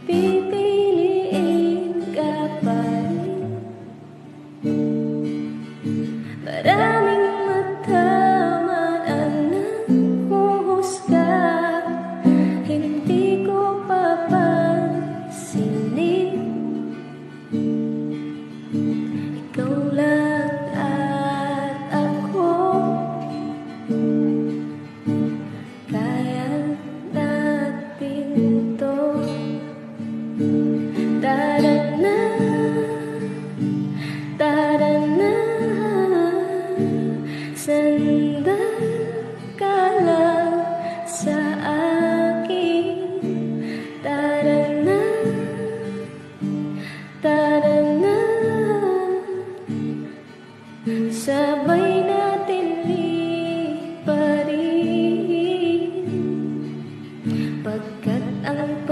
pipiliin ka pa rin. Maraming mata man ang nanghuhusga, hindi ko papansinin. Ikaw lang at ako, kaya natin to. Tara-na, tara-na, sandal ka lang sa akin. Tara-na, tara-na, sabay natin liparin, pagkat ang